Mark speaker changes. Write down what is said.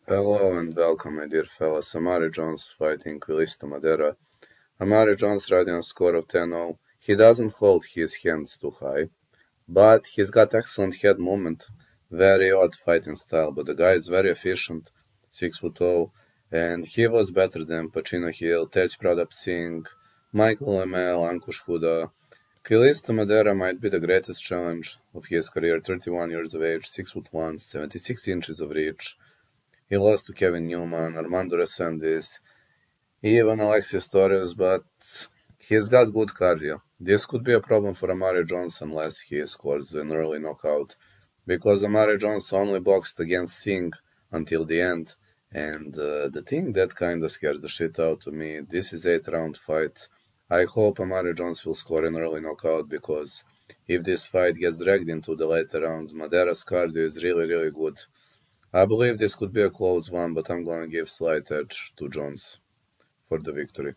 Speaker 1: Hello and welcome, my dear fellas. Amari Jones fighting Quilisto Madera. Amari Jones riding a score of 10-0. He doesn't hold his hands too high, but he's got excellent head movement, very odd fighting style, but the guy is very efficient, 6'0", and he was better than Pacino Hill, Tej Pradap Singh, Michael Lemel, Ankush Huda. Quilisto Madera might be the greatest challenge of his career, 31 years of age, 6'1", 76 inches of reach. He lost to Kevin Newman, Armando Resendiz, even Alexis Torres, but he's got good cardio. This could be a problem for Amari Jones unless he scores an early knockout, because Amari Jones only boxed against Singh until the end, and the thing that kinda scares the shit out of me, this is 8-round fight. I hope Amari Jones will score an early knockout, because if this fight gets dragged into the later rounds, Madera's cardio is really good. I believe this could be a close one, but I'm going to give slight edge to Jones for the victory.